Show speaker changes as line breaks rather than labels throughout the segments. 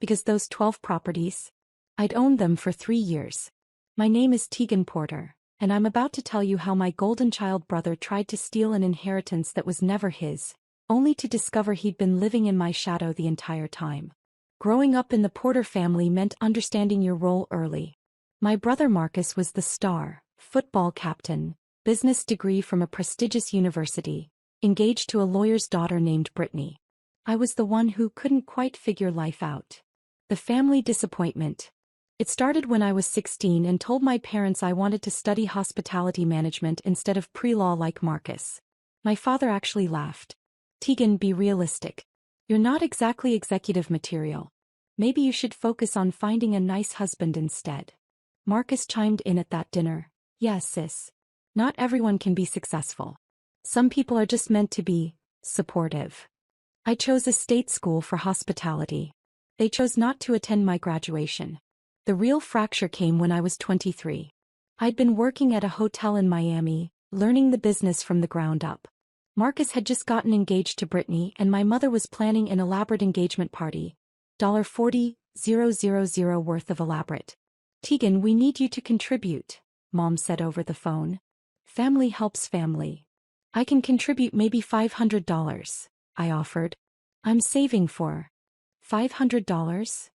Because those 12 properties? I'd owned them for 3 years. My name is Tegan Porter, and I'm about to tell you how my golden child brother tried to steal an inheritance that was never his, only to discover he'd been living in my shadow the entire time. Growing up in the Porter family meant understanding your role early. My brother Marcus was the star, football captain, business degree from a prestigious university, engaged to a lawyer's daughter named Brittany. I was the one who couldn't quite figure life out. The family disappointment. It started when I was 16 and told my parents I wanted to study hospitality management instead of pre-law like Marcus. My father actually laughed. Tegan, be realistic. You're not exactly executive material. Maybe you should focus on finding a nice husband instead. Marcus chimed in at that dinner. Yes, sis. Not everyone can be successful. Some people are just meant to be supportive. I chose a state school for hospitality. They chose not to attend my graduation. The real fracture came when I was 23. I'd been working at a hotel in Miami, learning the business from the ground up. Marcus had just gotten engaged to Brittany and my mother was planning an elaborate engagement party. $40,000 worth of elaborate. Tegan, we need you to contribute, Mom said over the phone. Family helps family. I can contribute maybe $500, I offered. I'm saving for $500?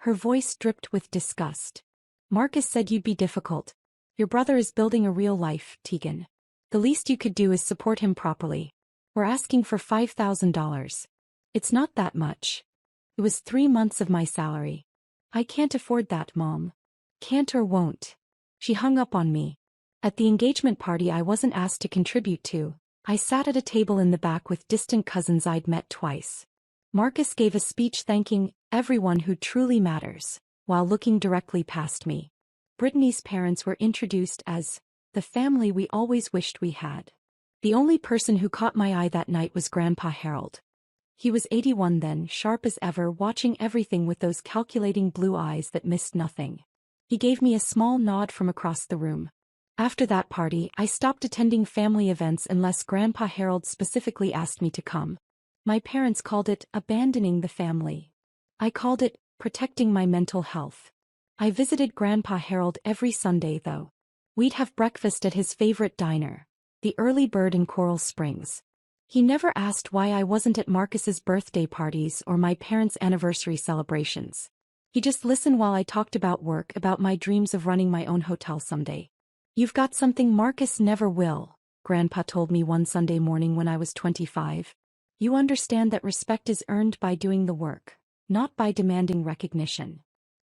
Her voice dripped with disgust. Marcus said you'd be difficult. Your brother is building a real life, Tegan. The least you could do is support him properly. We're asking for $5,000. It's not that much. It was 3 months of my salary. I can't afford that, Mom. Can't or won't. She hung up on me. At the engagement party I wasn't asked to contribute to, I sat at a table in the back with distant cousins I'd met twice. Marcus gave a speech thanking everyone who truly matters, while looking directly past me. Brittany's parents were introduced as the family we always wished we had. The only person who caught my eye that night was Grandpa Harold. He was 81 then, sharp as ever, watching everything with those calculating blue eyes that missed nothing. He gave me a small nod from across the room. After that party, I stopped attending family events unless Grandpa Harold specifically asked me to come. My parents called it abandoning the family. I called it protecting my mental health. I visited Grandpa Harold every Sunday though. We'd have breakfast at his favorite diner, the Early Bird in Coral Springs. He never asked why I wasn't at Marcus's birthday parties or my parents' anniversary celebrations. He just listened while I talked about work, about my dreams of running my own hotel someday. You've got something Marcus never will, Grandpa told me one Sunday morning when I was 25. You understand that respect is earned by doing the work, not by demanding recognition.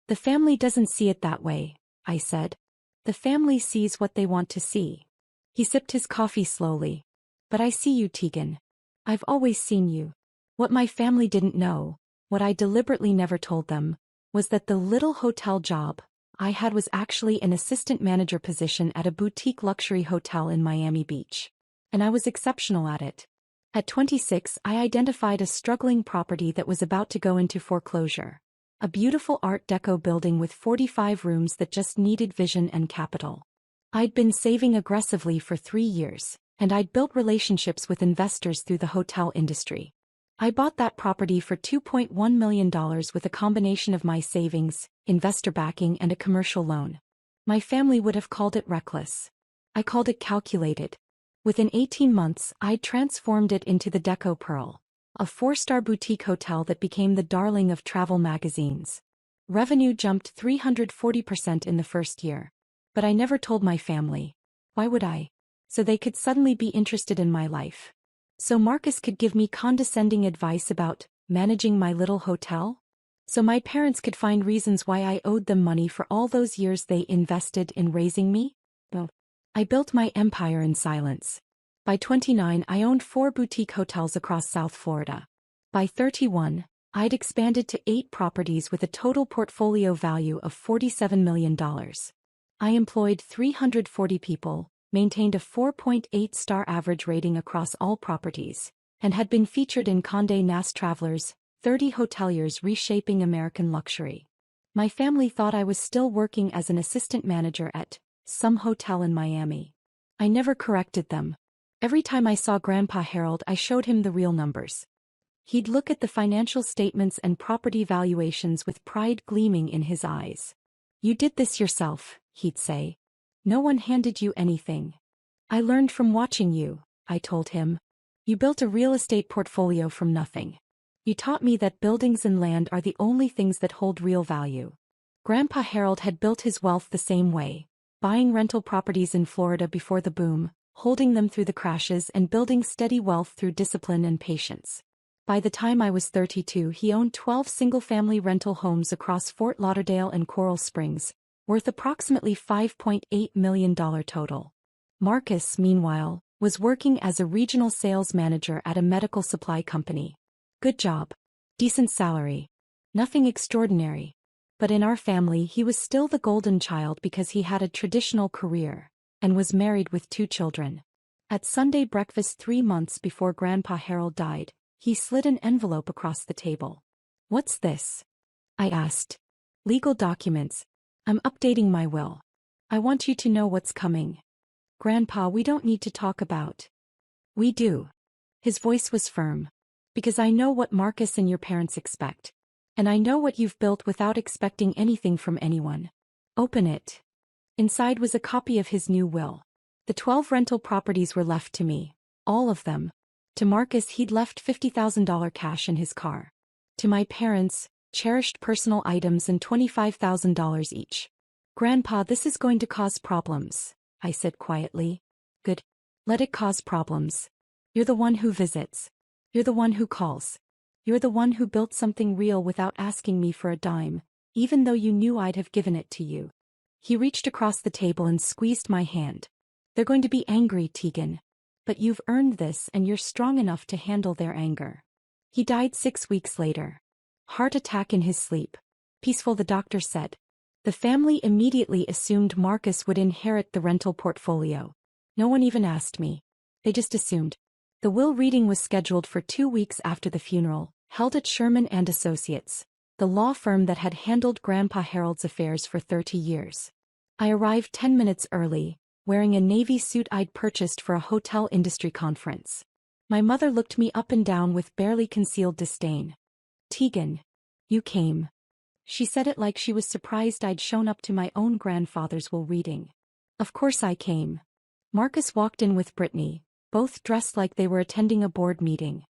The family doesn't see it that way, I said. The family sees what they want to see. He sipped his coffee slowly. But I see you, Tegan. I've always seen you. What my family didn't know, what I deliberately never told them, was that the little hotel job I had was actually an assistant manager position at a boutique luxury hotel in Miami Beach. And I was exceptional at it. At 26, I identified a struggling property that was about to go into foreclosure. A beautiful Art Deco building with 45 rooms that just needed vision and capital. I'd been saving aggressively for 3 years, and I'd built relationships with investors through the hotel industry. I bought that property for $2.1 million with a combination of my savings, investor backing, and a commercial loan. My family would have called it reckless. I called it calculated. Within 18 months, I'd transformed it into the Deco Pearl, a 4-star boutique hotel that became the darling of travel magazines. Revenue jumped 340% in the first year. But I never told my family. Why would I? So they could suddenly be interested in my life. So Marcus could give me condescending advice about managing my little hotel? So my parents could find reasons why I owed them money for all those years they invested in raising me? Well, I built my empire in silence. By 29, I owned 4 boutique hotels across South Florida. By 31, I'd expanded to 8 properties with a total portfolio value of $47 million. I employed 340 people, maintained a 4.8-star average rating across all properties, and had been featured in Condé Nast Traveler's 30 Hoteliers Reshaping American Luxury. My family thought I was still working as an assistant manager at some hotel in Miami. I never corrected them. Every time I saw Grandpa Harold, I showed him the real numbers. He'd look at the financial statements and property valuations with pride gleaming in his eyes. "You did this yourself," he'd say. "No one handed you anything." "I learned from watching you," I told him. "You built a real estate portfolio from nothing. You taught me that buildings and land are the only things that hold real value." Grandpa Harold had built his wealth the same way, buying rental properties in Florida before the boom, holding them through the crashes and building steady wealth through discipline and patience. By the time I was 32, he owned 12 single-family rental homes across Fort Lauderdale and Coral Springs, worth approximately $5.8 million total. Marcus, meanwhile, was working as a regional sales manager at a medical supply company. Good job. Decent salary. Nothing extraordinary. But in our family he was still the golden child because he had a traditional career, and was married with 2 children. At Sunday breakfast 3 months before Grandpa Harold died, he slid an envelope across the table. "What's this?" I asked. "Legal documents. I'm updating my will. I want you to know what's coming." "Grandpa, we don't need to talk about." "We do." His voice was firm. "Because I know what Marcus and your parents expect. And I know what you've built without expecting anything from anyone. Open it." Inside was a copy of his new will. The 12 rental properties were left to me. All of them. To Marcus he'd left $50,000 cash in his car. To my parents, cherished personal items and $25,000 each. "Grandpa, this is going to cause problems," I said quietly. "Good. Let it cause problems. You're the one who visits. You're the one who calls. You're the one who built something real without asking me for a dime, even though you knew I'd have given it to you." He reached across the table and squeezed my hand. "They're going to be angry, Tegan. But you've earned this and you're strong enough to handle their anger." He died 6 weeks later. Heart attack in his sleep. Peaceful, the doctor said. The family immediately assumed Marcus would inherit the rental portfolio. No one even asked me. They just assumed. The will reading was scheduled for 2 weeks after the funeral, held at Sherman and Associates, the law firm that had handled Grandpa Harold's affairs for 30 years. I arrived 10 minutes early, wearing a navy suit I'd purchased for a hotel industry conference. My mother looked me up and down with barely concealed disdain. "Tegan, you came." She said it like she was surprised I'd shown up to my own grandfather's will reading. Of course I came. Marcus walked in with Brittany, both dressed like they were attending a board meeting.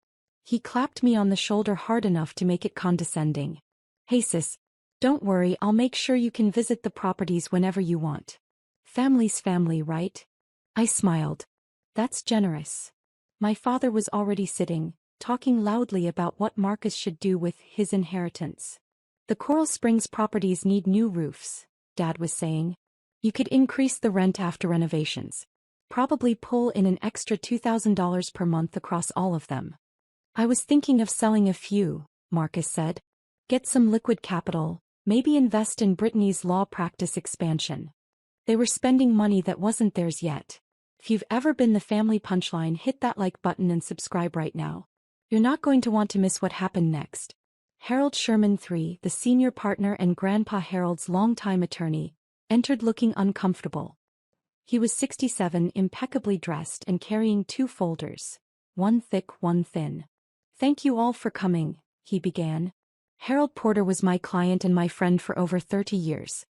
He clapped me on the shoulder hard enough to make it condescending. "Hey sis, don't worry, I'll make sure you can visit the properties whenever you want. Family's family, right?" I smiled. "That's generous." My father was already sitting, talking loudly about what Marcus should do with his inheritance. "The Coral Springs properties need new roofs," Dad was saying. "You could increase the rent after renovations. Probably pull in an extra $2,000 per month across all of them." "I was thinking of selling a few," Marcus said. "Get some liquid capital, maybe invest in Brittany's law practice expansion." They were spending money that wasn't theirs yet. If you've ever been the family punchline, hit that like button and subscribe right now. You're not going to want to miss what happened next. Harold Sherman III, the senior partner and Grandpa Harold's longtime attorney, entered looking uncomfortable. He was 67, impeccably dressed and carrying 2 folders, one thick, one thin. "Thank you all for coming," he began. "Harold Porter was my client and my friend for over 30 years.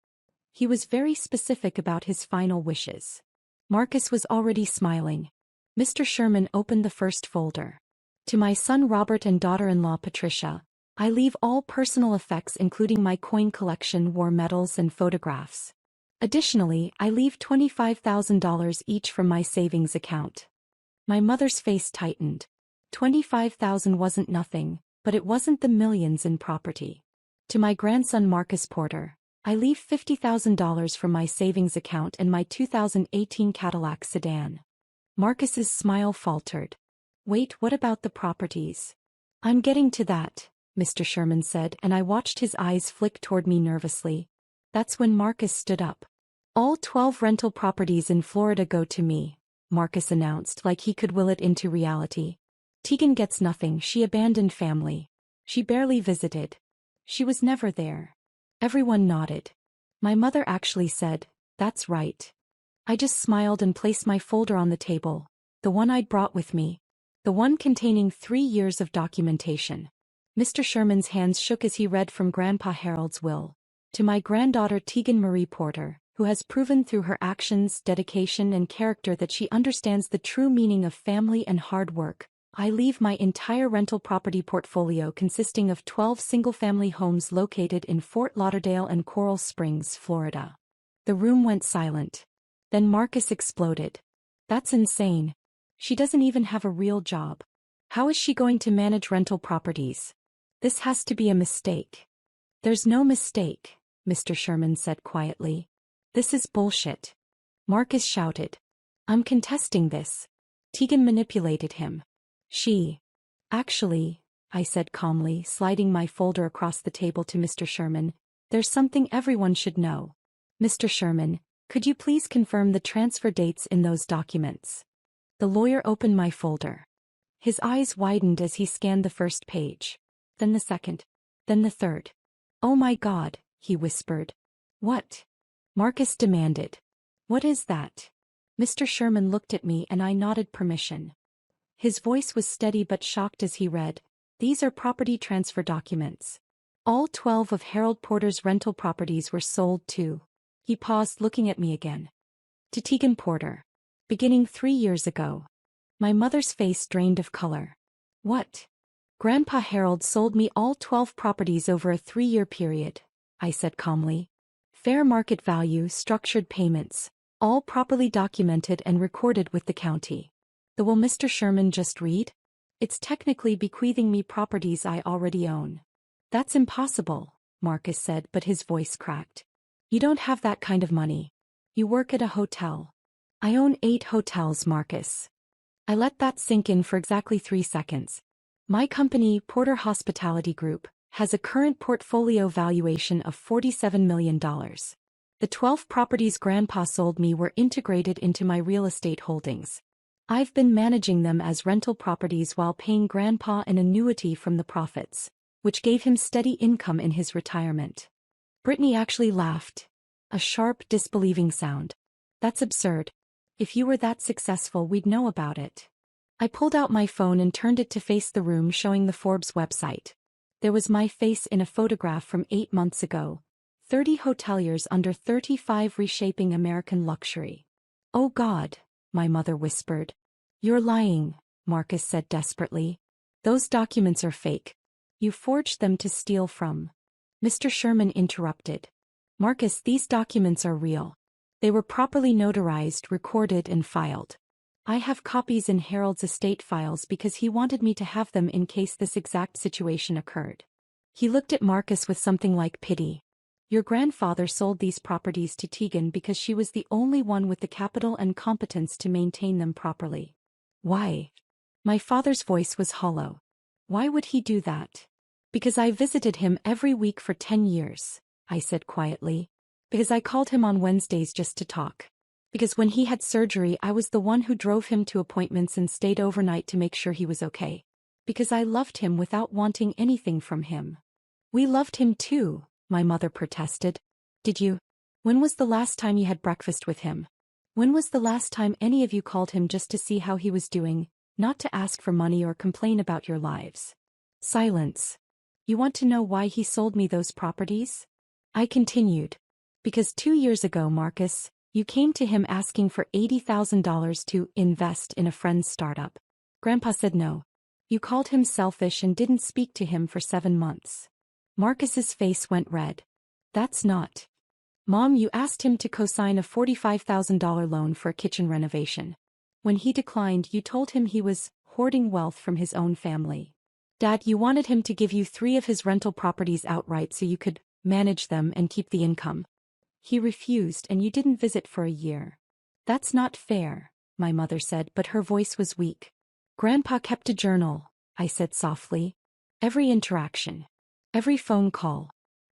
He was very specific about his final wishes." Marcus was already smiling. Mr. Sherman opened the first folder. "To my son Robert and daughter-in-law Patricia, I leave all personal effects including my coin collection, war medals and photographs. Additionally, I leave $25,000 each from my savings account." My mother's face tightened. 25,000 wasn't nothing, but it wasn't the millions in property. "To my grandson Marcus Porter, I leave $50,000 from my savings account and my 2018 Cadillac sedan." Marcus's smile faltered. "Wait, what about the properties?" "I'm getting to that," Mr. Sherman said, and I watched his eyes flick toward me nervously. That's when Marcus stood up. "All 12 rental properties in Florida go to me," Marcus announced like he could will it into reality. "Tegan gets nothing, she abandoned family. She barely visited. She was never there." Everyone nodded. My mother actually said, "That's right." I just smiled and placed my folder on the table, the one I'd brought with me. The one containing 3 years of documentation. Mr. Sherman's hands shook as he read from Grandpa Harold's will. To my granddaughter Tegan Marie Porter, who has proven through her actions, dedication and character that she understands the true meaning of family and hard work, I leave my entire rental property portfolio consisting of 12 single-family homes located in Fort Lauderdale and Coral Springs, Florida. The room went silent. Then Marcus exploded. That's insane. She doesn't even have a real job. How is she going to manage rental properties? This has to be a mistake. There's no mistake, Mr. Sherman said quietly. This is bullshit. Marcus shouted. I'm contesting this. Tegan manipulated him. Actually, I said calmly, sliding my folder across the table to Mr. Sherman, there's something everyone should know. Mr. Sherman, could you please confirm the transfer dates in those documents? The lawyer opened my folder. His eyes widened as he scanned the first page. Then the second. Then the third. Oh my God, he whispered. What? Marcus demanded. What is that? Mr. Sherman looked at me and I nodded permission. His voice was steady but shocked as he read, these are property transfer documents. All 12 of Harold Porter's rental properties were sold to. He paused, looking at me again. To Tegan Porter. Beginning 3 years ago. My mother's face drained of color. What? Grandpa Harold sold me all 12 properties over a 3-year period, I said calmly. Fair market value, structured payments, all properly documented and recorded with the county. The will Mr. Sherman just read? It's technically bequeathing me properties I already own. That's impossible, Marcus said, but his voice cracked. You don't have that kind of money. You work at a hotel. I own 8 hotels, Marcus. I let that sink in for exactly 3 seconds. My company, Porter Hospitality Group, has a current portfolio valuation of $47 million. The 12 properties Grandpa sold me were integrated into my real estate holdings. I've been managing them as rental properties while paying Grandpa an annuity from the profits, which gave him steady income in his retirement. Brittany actually laughed. A sharp, disbelieving sound. That's absurd. If you were that successful, we'd know about it. I pulled out my phone and turned it to face the room, showing the Forbes website. There was my face in a photograph from 8 months ago. 30 hoteliers under 35 reshaping American luxury. Oh God, my mother whispered. You're lying, Marcus said desperately. Those documents are fake. You forged them to steal from. Mr. Sherman interrupted. Marcus, these documents are real. They were properly notarized, recorded and filed. I have copies in Harold's estate files because he wanted me to have them in case this exact situation occurred. He looked at Marcus with something like pity. Your grandfather sold these properties to Tegan because she was the only one with the capital and competence to maintain them properly. Why? My father's voice was hollow. Why would he do that? Because I visited him every week for 10 years, I said quietly. Because I called him on Wednesdays just to talk. Because when he had surgery, I was the one who drove him to appointments and stayed overnight to make sure he was okay. Because I loved him without wanting anything from him. We loved him too, my mother protested. Did you? When was the last time you had breakfast with him? When was the last time any of you called him just to see how he was doing, not to ask for money or complain about your lives? Silence. You want to know why he sold me those properties? I continued. Because 2 years ago, Marcus, you came to him asking for $80,000 to invest in a friend's startup. Grandpa said no. You called him selfish and didn't speak to him for 7 months. Marcus's face went red. That's not. Mom, you asked him to co-sign a $45,000 loan for a kitchen renovation. When he declined, you told him he was hoarding wealth from his own family. Dad, you wanted him to give you 3 of his rental properties outright so you could manage them and keep the income. He refused and you didn't visit for a year. That's not fair, my mother said, but her voice was weak. Grandpa kept a journal, I said softly. Every interaction. Every phone call.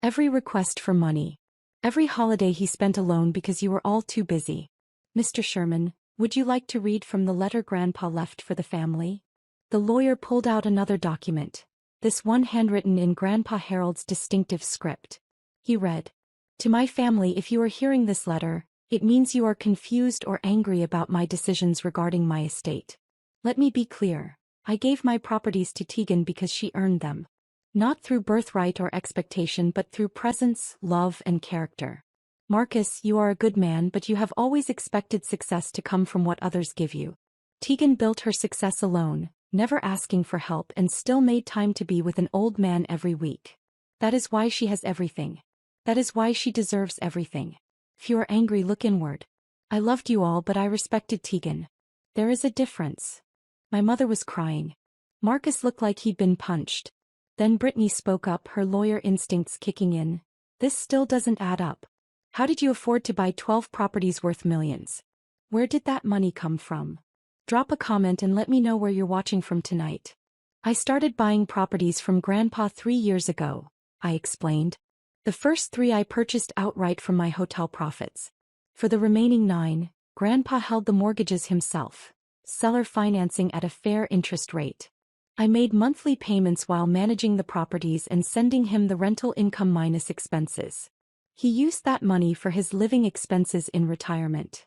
Every request for money. Every holiday he spent alone because you were all too busy. Mr. Sherman, would you like to read from the letter Grandpa left for the family? The lawyer pulled out another document. This one handwritten in Grandpa Harold's distinctive script. He read, To my family, if you are hearing this letter, it means you are confused or angry about my decisions regarding my estate. Let me be clear. I gave my properties to Tegan because she earned them. Not through birthright or expectation but through presence, love, and character. Marcus, you are a good man, but you have always expected success to come from what others give you. Tegan built her success alone, never asking for help, and still made time to be with an old man every week. That is why she has everything. That is why she deserves everything. If you are angry, look inward. I loved you all, but I respected Tegan. There is a difference. My mother was crying. Marcus looked like he'd been punched. Then Brittany spoke up, her lawyer instincts kicking in. This still doesn't add up. How did you afford to buy 12 properties worth millions? Where did that money come from? Drop a comment and let me know where you're watching from tonight. I started buying properties from Grandpa 3 years ago, I explained. The first 3 I purchased outright from my hotel profits. For the remaining 9, Grandpa held the mortgages himself, seller financing at a fair interest rate. I made monthly payments while managing the properties and sending him the rental income minus expenses. He used that money for his living expenses in retirement.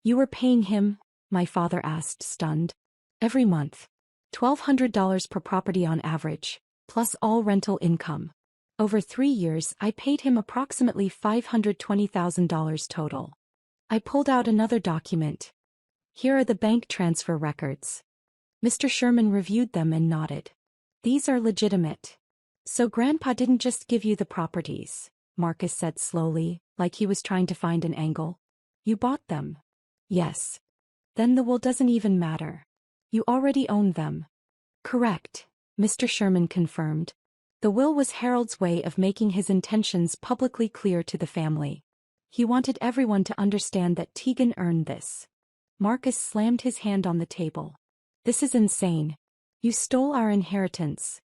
You were paying him? My father asked, stunned. Every month. $1,200 per property on average, plus all rental income. Over 3 years, I paid him approximately $520,000 total. I pulled out another document. Here are the bank transfer records. Mr. Sherman reviewed them and nodded. These are legitimate. So Grandpa didn't just give you the properties, Marcus said slowly, like he was trying to find an angle. You bought them. Yes. Then the will doesn't even matter. You already own them. Correct, Mr. Sherman confirmed. The will was Harold's way of making his intentions publicly clear to the family. He wanted everyone to understand that Tegan earned this. Marcus slammed his hand on the table. This is insane. You stole our inheritance.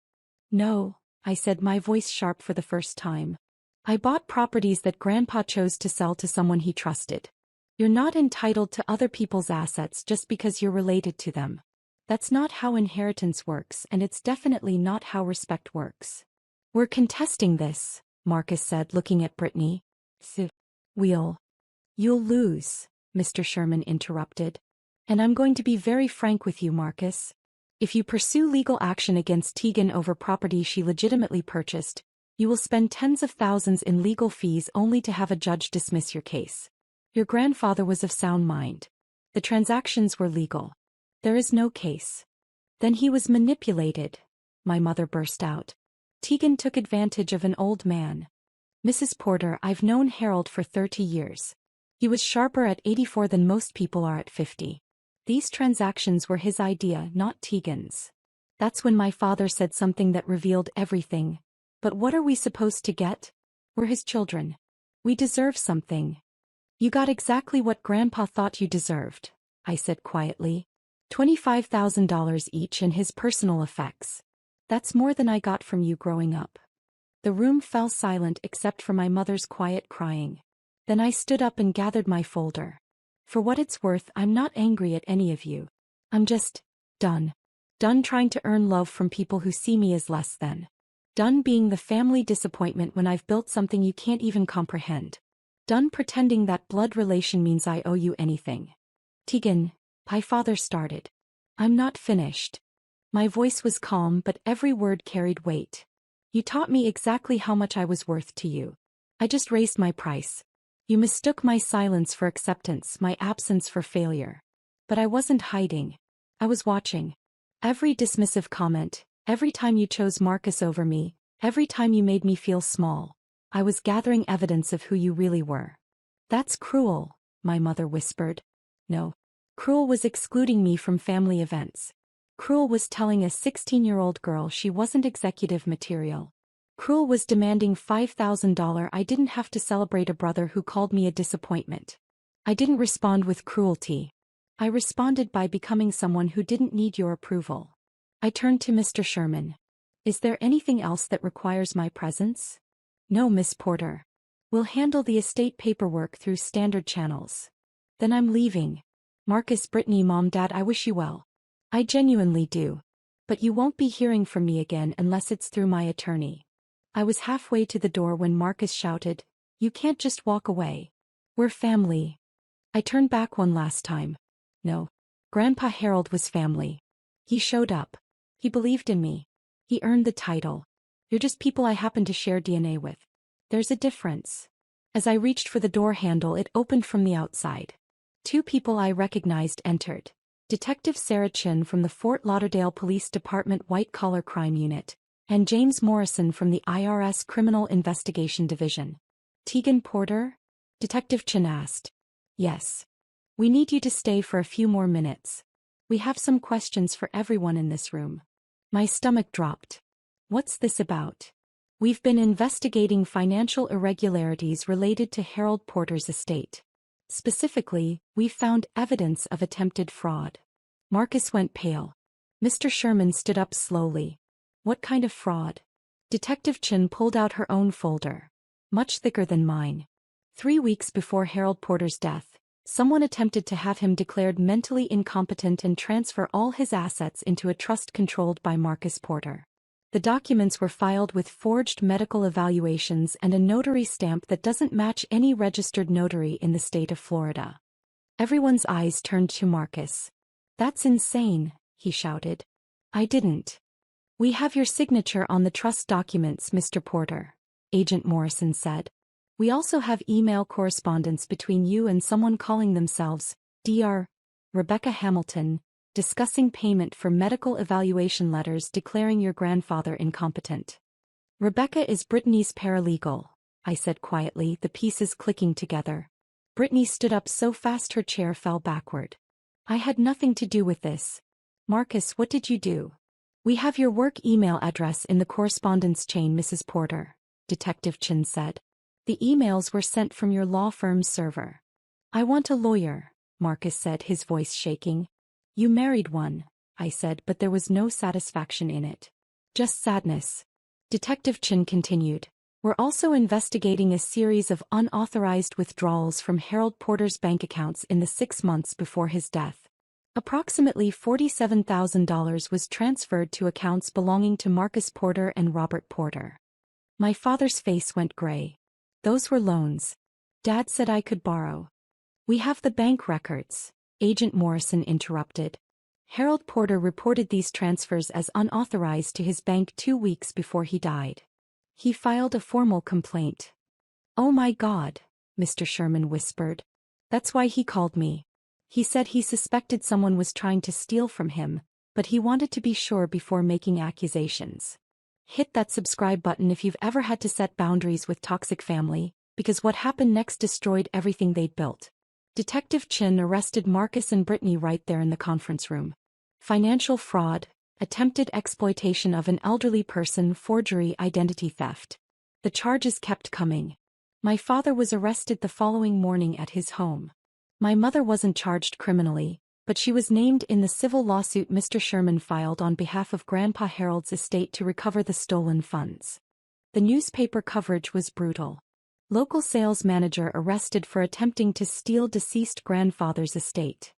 No, I said, my voice sharp for the first time. I bought properties that Grandpa chose to sell to someone he trusted. You're not entitled to other people's assets just because you're related to them. That's not how inheritance works, and it's definitely not how respect works. We're contesting this, Marcus said, looking at Brittany. You'll lose, Mr. Sherman interrupted. And I'm going to be very frank with you, Marcus. If you pursue legal action against Tegan over property she legitimately purchased, you will spend tens of thousands in legal fees only to have a judge dismiss your case. Your grandfather was of sound mind. The transactions were legal. There is no case. Then he was manipulated, my mother burst out. Tegan took advantage of an old man. Mrs. Porter, I've known Harold for 30 years. He was sharper at 84 than most people are at 50. These transactions were his idea, not Tegan's. That's when my father said something that revealed everything. But what are we supposed to get? We're his children. We deserve something. You got exactly what Grandpa thought you deserved, I said quietly. $25,000 each and his personal effects. That's more than I got from you growing up. The room fell silent except for my mother's quiet crying. Then I stood up and gathered my folder. For what it's worth, I'm not angry at any of you. I'm just done. Done trying to earn love from people who see me as less than. Done being the family disappointment when I've built something you can't even comprehend. Done pretending that blood relation means I owe you anything. Tegan, my father started. I'm not finished. My voice was calm, but every word carried weight. You taught me exactly how much I was worth to you. I just raised my price. You mistook my silence for acceptance, my absence for failure. But I wasn't hiding. I was watching. Every dismissive comment, every time you chose Marcus over me, every time you made me feel small, I was gathering evidence of who you really were. That's cruel, my mother whispered. No. Cruel was excluding me from family events. Cruel was telling a 16-year-old girl she wasn't executive material. Cruel was demanding $5,000 I didn't have to celebrate a brother who called me a disappointment. I didn't respond with cruelty. I responded by becoming someone who didn't need your approval. I turned to Mr. Sherman. Is there anything else that requires my presence? No, Miss Porter. We'll handle the estate paperwork through standard channels. Then I'm leaving. Marcus, Brittany, Mom, Dad, I wish you well. I genuinely do. But you won't be hearing from me again unless it's through my attorney. I was halfway to the door when Marcus shouted, You can't just walk away. We're family. I turned back one last time. No. Grandpa Harold was family. He showed up. He believed in me. He earned the title. You're just people I happen to share DNA with. There's a difference. As I reached for the door handle, it opened from the outside. Two people I recognized entered. Detective Sarah Chin from the Fort Lauderdale Police Department White Collar Crime Unit, and James Morrison from the IRS Criminal Investigation Division. Tegan Porter? Detective Chin asked. Yes. We need you to stay for a few more minutes. We have some questions for everyone in this room. My stomach dropped. What's this about? We've been investigating financial irregularities related to Harold Porter's estate. Specifically, we've found evidence of attempted fraud. Marcus went pale. Mr. Sherman stood up slowly. What kind of fraud? Detective Chin pulled out her own folder. Much thicker than mine. 3 weeks before Harold Porter's death, someone attempted to have him declared mentally incompetent and transfer all his assets into a trust controlled by Marcus Porter. The documents were filed with forged medical evaluations and a notary stamp that doesn't match any registered notary in the state of Florida. Everyone's eyes turned to Marcus. That's insane, he shouted. I didn't. We have your signature on the trust documents, Mr. Porter, Agent Morrison said. We also have email correspondence between you and someone calling themselves Dr. Rebecca Hamilton, discussing payment for medical evaluation letters declaring your grandfather incompetent. Rebecca is Brittany's paralegal, I said quietly, the pieces clicking together. Brittany stood up so fast her chair fell backward. I had nothing to do with this. Marcus, what did you do? We have your work email address in the correspondence chain, Mrs. Porter, Detective Chin said. The emails were sent from your law firm's server. I want a lawyer, Marcus said, his voice shaking. You married one, I said, but there was no satisfaction in it. Just sadness. Detective Chin continued. We're also investigating a series of unauthorized withdrawals from Harold Porter's bank accounts in the 6 months before his death. Approximately $47,000 was transferred to accounts belonging to Marcus Porter and Robert Porter. My father's face went gray. Those were loans. Dad said I could borrow. We have the bank records, Agent Morrison interrupted. Harold Porter reported these transfers as unauthorized to his bank 2 weeks before he died. He filed a formal complaint. Oh my God, Mr. Sherman whispered. That's why he called me. He said he suspected someone was trying to steal from him, but he wanted to be sure before making accusations. Hit that subscribe button if you've ever had to set boundaries with toxic family, because what happened next destroyed everything they'd built. Detective Chin arrested Marcus and Brittany right there in the conference room. Financial fraud, attempted exploitation of an elderly person, forgery, identity theft. The charges kept coming. My father was arrested the following morning at his home. My mother wasn't charged criminally, but she was named in the civil lawsuit Mr. Sherman filed on behalf of Grandpa Harold's estate to recover the stolen funds. The newspaper coverage was brutal. Local sales manager arrested for attempting to steal deceased grandfather's estate.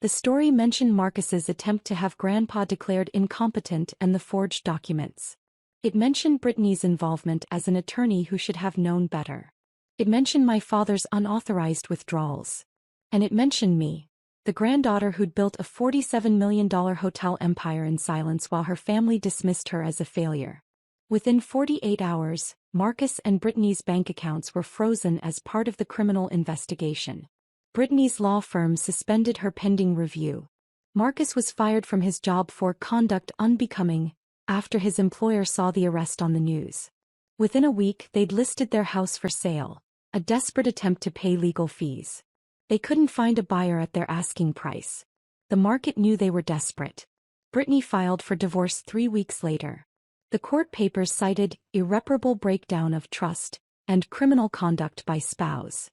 The story mentioned Marcus's attempt to have Grandpa declared incompetent and the forged documents. It mentioned Brittany's involvement as an attorney who should have known better. It mentioned my father's unauthorized withdrawals. And it mentioned me, the granddaughter who'd built a $47 million hotel empire in silence while her family dismissed her as a failure. Within 48 hours, Marcus and Brittany's bank accounts were frozen as part of the criminal investigation. Brittany's law firm suspended her pending review. Marcus was fired from his job for conduct unbecoming after his employer saw the arrest on the news. Within a week, they'd listed their house for sale, a desperate attempt to pay legal fees. They couldn't find a buyer at their asking price. The market knew they were desperate. Brittany filed for divorce 3 weeks later. The court papers cited irreparable breakdown of trust and criminal conduct by spouse.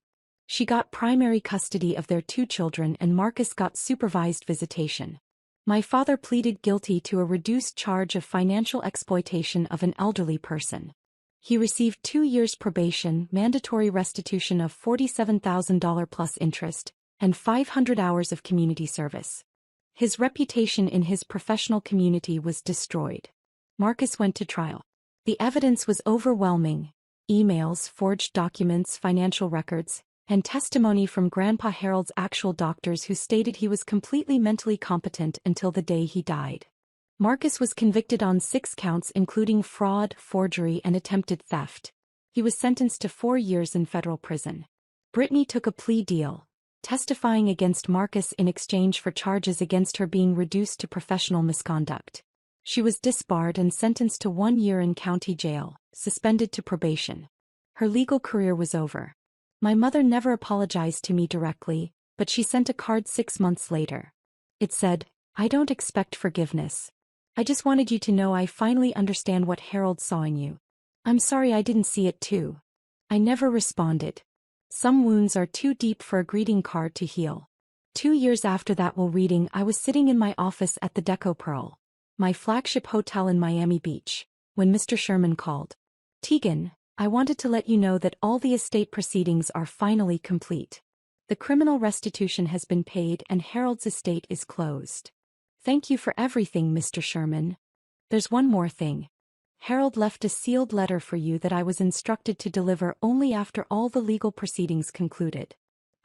She got primary custody of their 2 children and Marcus got supervised visitation. My father pleaded guilty to a reduced charge of financial exploitation of an elderly person. He received 2 years probation, mandatory restitution of $47,000 plus interest, and 500 hours of community service. His reputation in his professional community was destroyed. Marcus went to trial. The evidence was overwhelming: emails, forged documents, financial records, and testimony from Grandpa Harold's actual doctors who stated he was completely mentally competent until the day he died. Marcus was convicted on 6 counts including fraud, forgery, and attempted theft. He was sentenced to 4 years in federal prison. Brittany took a plea deal, testifying against Marcus in exchange for charges against her being reduced to professional misconduct. She was disbarred and sentenced to 1 year in county jail, suspended to probation. Her legal career was over. My mother never apologized to me directly, but she sent a card 6 months later. It said, "I don't expect forgiveness. I just wanted you to know I finally understand what Harold saw in you. I'm sorry I didn't see it too." I never responded. Some wounds are too deep for a greeting card to heal. 2 years after that while reading, I was sitting in my office at the Deco Pearl, my flagship hotel in Miami Beach, when Mr. Sherman called. "Tegan, I wanted to let you know that all the estate proceedings are finally complete. The criminal restitution has been paid and Harold's estate is closed. Thank you for everything, Mr. Sherman. There's one more thing. Harold left a sealed letter for you that I was instructed to deliver only after all the legal proceedings concluded.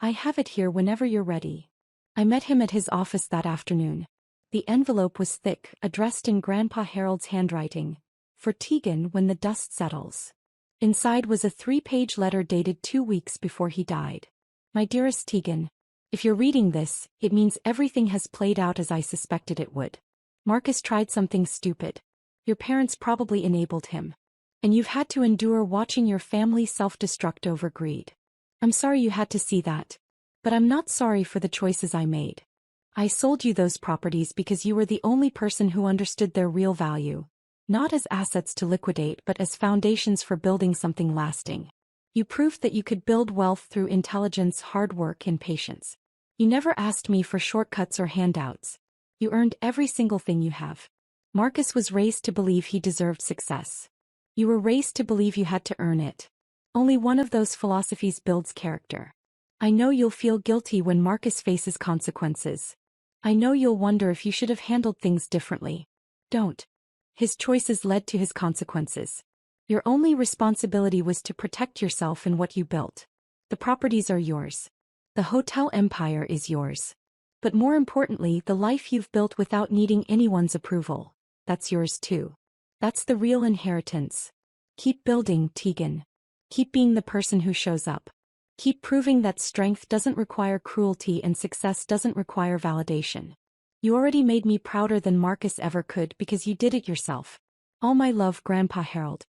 I have it here whenever you're ready." I met him at his office that afternoon. The envelope was thick, addressed in Grandpa Harold's handwriting. "For Tegan when the dust settles." Inside was a 3-page letter dated 2 weeks before he died. "My dearest Tegan, if you're reading this, it means everything has played out as I suspected it would. Marcus tried something stupid. Your parents probably enabled him. And you've had to endure watching your family self-destruct over greed. I'm sorry you had to see that. But I'm not sorry for the choices I made. I sold you those properties because you were the only person who understood their real value. Not as assets to liquidate but as foundations for building something lasting. You proved that you could build wealth through intelligence, hard work, and patience. You never asked me for shortcuts or handouts. You earned every single thing you have. Marcus was raised to believe he deserved success. You were raised to believe you had to earn it. Only one of those philosophies builds character. I know you'll feel guilty when Marcus faces consequences. I know you'll wonder if you should have handled things differently. Don't. His choices led to his consequences. Your only responsibility was to protect yourself and what you built. The properties are yours. The hotel empire is yours. But more importantly, the life you've built without needing anyone's approval, that's yours too. That's the real inheritance. Keep building, Tegan. Keep being the person who shows up. Keep proving that strength doesn't require cruelty and success doesn't require validation. You already made me prouder than Marcus ever could because you did it yourself. All my love, Grandpa Harold.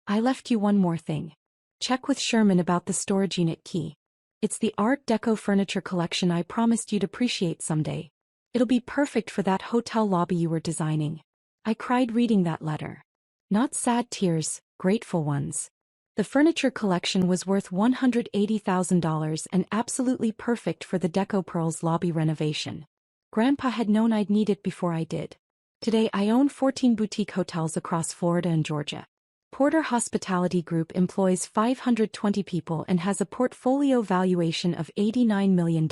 I left you one more thing. Check with Sherman about the storage unit key. It's the Art Deco furniture collection I promised you'd appreciate someday. It'll be perfect for that hotel lobby you were designing. I cried reading that letter. Not sad tears, grateful ones. The furniture collection was worth $180,000 and absolutely perfect for the Deco Pearl's lobby renovation. Grandpa had known I'd need it before I did. Today I own 14 boutique hotels across Florida and Georgia. Porter Hospitality Group employs 520 people and has a portfolio valuation of $89 million.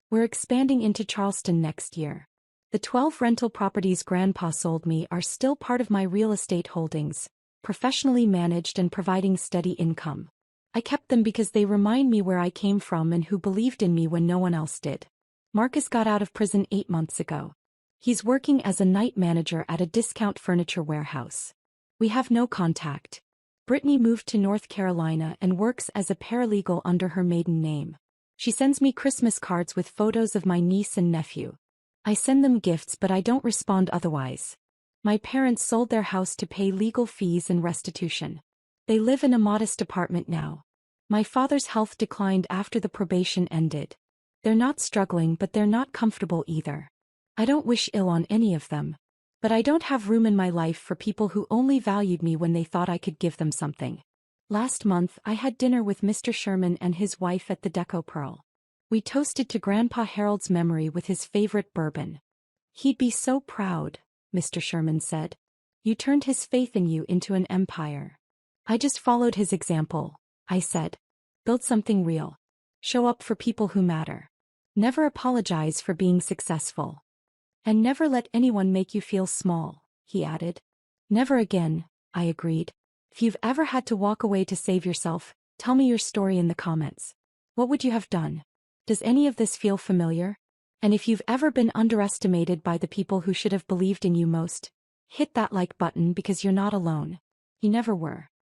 We're expanding into Charleston next year. The 12 rental properties Grandpa sold me are still part of my real estate holdings, professionally managed and providing steady income. I kept them because they remind me where I came from and who believed in me when no one else did. Marcus got out of prison 8 months ago. He's working as a night manager at a discount furniture warehouse. We have no contact. Brittany moved to North Carolina and works as a paralegal under her maiden name. She sends me Christmas cards with photos of my niece and nephew. I send them gifts but I don't respond otherwise. My parents sold their house to pay legal fees and restitution. They live in a modest apartment now. My father's health declined after the probation ended. They're not struggling but they're not comfortable either. I don't wish ill on any of them. But I don't have room in my life for people who only valued me when they thought I could give them something. Last month I had dinner with Mr. Sherman and his wife at the Deco Pearl. We toasted to Grandpa Harold's memory with his favorite bourbon. He'd be so proud, Mr. Sherman said. You turned his faith in you into an empire. I just followed his example, I said. Build something real. Show up for people who matter. Never apologize for being successful. And never let anyone make you feel small, he added. Never again, I agreed. If you've ever had to walk away to save yourself, tell me your story in the comments. What would you have done? Does any of this feel familiar? And if you've ever been underestimated by the people who should have believed in you most, hit that like button because you're not alone. You never were.